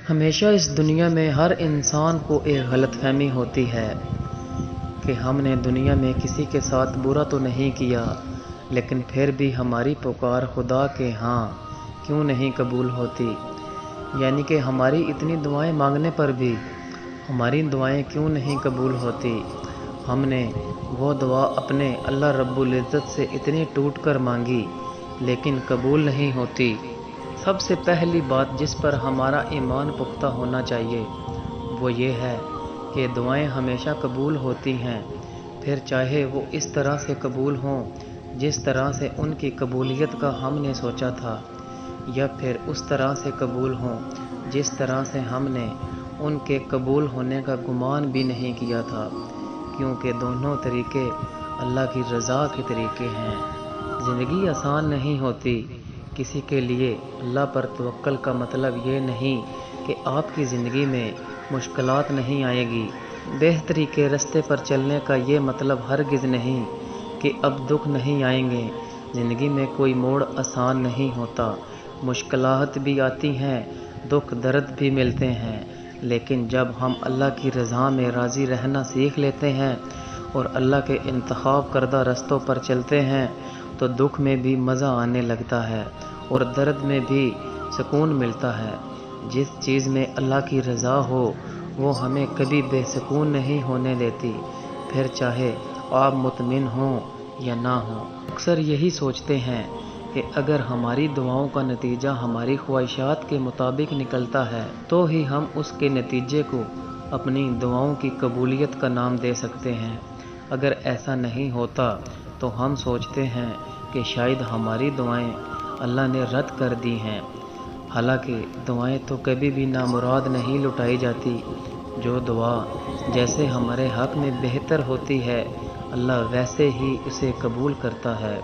ہمیشہ اس دنیا میں ہر انسان کو ایک غلط فہمی ہوتی ہے کہ ہم نے دنیا میں کسی کے ساتھ برا تو نہیں کیا، لیکن پھر بھی ہماری پکار خدا کے ہاں کیوں نہیں قبول ہوتی؟ یعنی کہ ہماری اتنی دعائیں مانگنے پر بھی ہماری دعائیں کیوں نہیں قبول ہوتی؟ ہم نے وہ دعا اپنے اللہ رب العزت سے اتنی ٹوٹ کر مانگی لیکن قبول نہیں ہوتی۔ سب سے پہلی بات جس پر ہمارا ایمان پختہ ہونا چاہیے وہ یہ ہے کہ دعائیں ہمیشہ قبول ہوتی ہیں، پھر چاہے وہ اس طرح سے قبول ہوں جس طرح سے ان کی قبولیت کا ہم نے سوچا تھا، یا پھر اس طرح سے قبول ہوں جس طرح سے ہم نے ان کے قبول ہونے کا گمان بھی نہیں کیا تھا، کیونکہ دونوں طریقے اللہ کی رضا کے طریقے ہیں۔ زندگی آسان نہیں ہوتی کسی کے لیے۔ اللہ پر توکل کا مطلب یہ نہیں کہ آپ کی زندگی میں مشکلات نہیں آئے گی۔ بہتری کے راستے پر چلنے کا یہ مطلب ہرگز نہیں کہ اب دکھ نہیں آئیں گے۔ زندگی میں کوئی موڑ آسان نہیں ہوتا، مشکلات بھی آتی ہیں، دکھ درد بھی ملتے ہیں، لیکن جب ہم اللہ کی رضا میں راضی رہنا سیکھ لیتے ہیں اور اللہ کے انتخاب کردہ رستوں پر چلتے ہیں تو دکھ میں بھی مزہ آنے لگتا ہے اور درد میں بھی سکون ملتا ہے۔ جس چیز میں اللہ کی رضا ہو وہ ہمیں کبھی بے سکون نہیں ہونے دیتی، پھر چاہے آپ مطمئن ہوں یا نہ ہوں۔ اکثر یہی سوچتے ہیں کہ اگر ہماری دعاؤں کا نتیجہ ہماری خواہشات کے مطابق نکلتا ہے تو ہی ہم اس کے نتیجے کو اپنی دعاؤں کی قبولیت کا نام دے سکتے ہیں۔ اگر ایسا نہیں ہوتا تو ہم سوچتے ہیں کہ شاید ہماری دعائیں اللہ نے رد کر دی ہیں۔ حالانکہ دعائیں تو کبھی بھی نامراد نہیں لٹائی جاتی۔ جو دعا جیسے ہمارے حق میں بہتر ہوتی ہے اللہ ویسے ہی اسے قبول کرتا ہے۔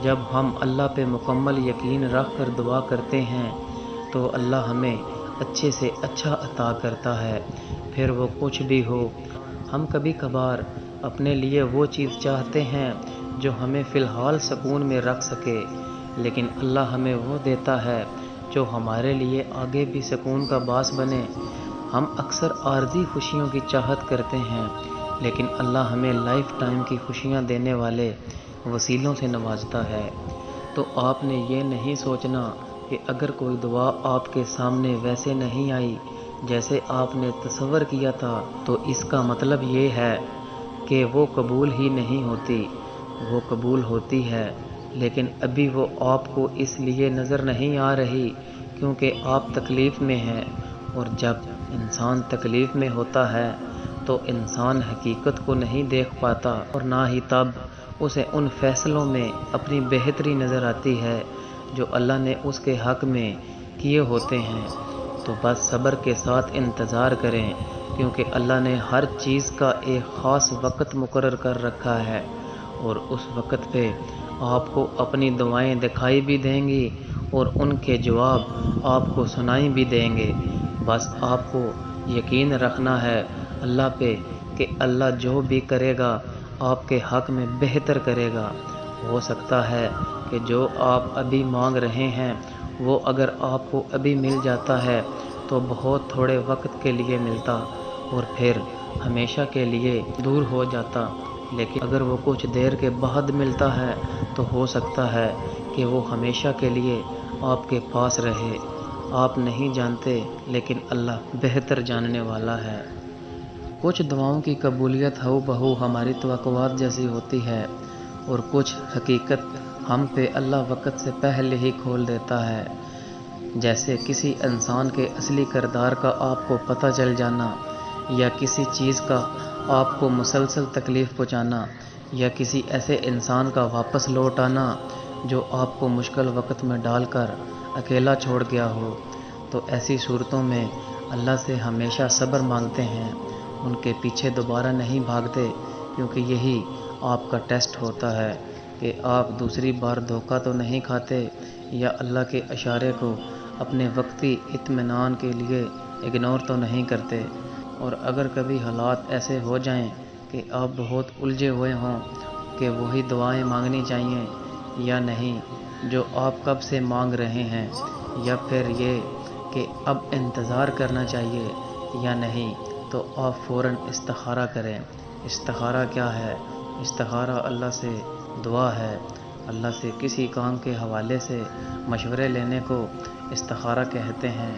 جب ہم اللہ پہ مکمل یقین رکھ کر دعا کرتے ہیں تو اللہ ہمیں اچھے سے اچھا عطا کرتا ہے، پھر وہ کچھ بھی ہو۔ ہم کبھی کبھار اپنے لیے وہ چیز چاہتے ہیں جو ہمیں فی الحال سکون میں رکھ سکے، لیکن اللہ ہمیں وہ دیتا ہے جو ہمارے لیے آگے بھی سکون کا باعث بنے۔ ہم اکثر عارضی خوشیوں کی چاہت کرتے ہیں، لیکن اللہ ہمیں لائف ٹائم کی خوشیاں دینے والے وسیلوں سے نوازتا ہے۔ تو آپ نے یہ نہیں سوچنا کہ اگر کوئی دعا آپ کے سامنے ویسے نہیں آئی جیسے آپ نے تصور کیا تھا تو اس کا مطلب یہ ہے کہ وہ قبول ہی نہیں ہوتی۔ وہ قبول ہوتی ہے، لیکن ابھی وہ آپ کو اس لیے نظر نہیں آ رہی کیونکہ آپ تکلیف میں ہیں، اور جب انسان تکلیف میں ہوتا ہے تو انسان حقیقت کو نہیں دیکھ پاتا اور نہ ہی تب اسے ان فیصلوں میں اپنی بہتری نظر آتی ہے جو اللہ نے اس کے حق میں کیے ہوتے ہیں۔ تو بس صبر کے ساتھ انتظار کریں، کیونکہ اللہ نے ہر چیز کا ایک خاص وقت مقرر کر رکھا ہے، اور اس وقت پہ آپ کو اپنی دعائیں دکھائی بھی دیں گی اور ان کے جواب آپ کو سنائی بھی دیں گے۔ بس آپ کو یقین رکھنا ہے اللہ پہ کہ اللہ جو بھی کرے گا آپ کے حق میں بہتر کرے گا۔ ہو سکتا ہے کہ جو آپ ابھی مانگ رہے ہیں وہ اگر آپ کو ابھی مل جاتا ہے تو بہت تھوڑے وقت کے لیے ملتا اور پھر ہمیشہ کے لیے دور ہو جاتا، لیکن اگر وہ کچھ دیر کے بعد ملتا ہے تو ہو سکتا ہے کہ وہ ہمیشہ کے لیے آپ کے پاس رہے۔ آپ نہیں جانتے، لیکن اللہ بہتر جاننے والا ہے۔ کچھ دعاؤں کی قبولیت ہو بہو ہماری توقعات جیسی ہوتی ہے، اور کچھ حقیقت ہم پہ اللہ وقت سے پہلے ہی کھول دیتا ہے، جیسے کسی انسان کے اصلی کردار کا آپ کو پتہ چل جانا، یا کسی چیز کا آپ کو مسلسل تکلیف پہنچانا، یا کسی ایسے انسان کا واپس لوٹ آنا جو آپ کو مشکل وقت میں ڈال کر اکیلا چھوڑ گیا ہو۔ تو ایسی صورتوں میں اللہ سے ہمیشہ صبر مانگتے ہیں، ان کے پیچھے دوبارہ نہیں بھاگتے، کیونکہ یہی آپ کا ٹیسٹ ہوتا ہے کہ آپ دوسری بار دھوکہ تو نہیں کھاتے، یا اللہ کے اشارے کو اپنے وقتی اطمینان کے لیے اگنور تو نہیں کرتے۔ اور اگر کبھی حالات ایسے ہو جائیں کہ آپ بہت الجھے ہوئے ہوں کہ وہی دعائیں مانگنی چاہیے یا نہیں جو آپ کب سے مانگ رہے ہیں، یا پھر یہ کہ اب انتظار کرنا چاہیے یا نہیں، تو آپ فوراً استخارہ کریں۔ استخارہ کیا ہے؟ استخارہ اللہ سے دعا ہے۔ اللہ سے کسی کام کے حوالے سے مشورے لینے کو استخارہ کہتے ہیں۔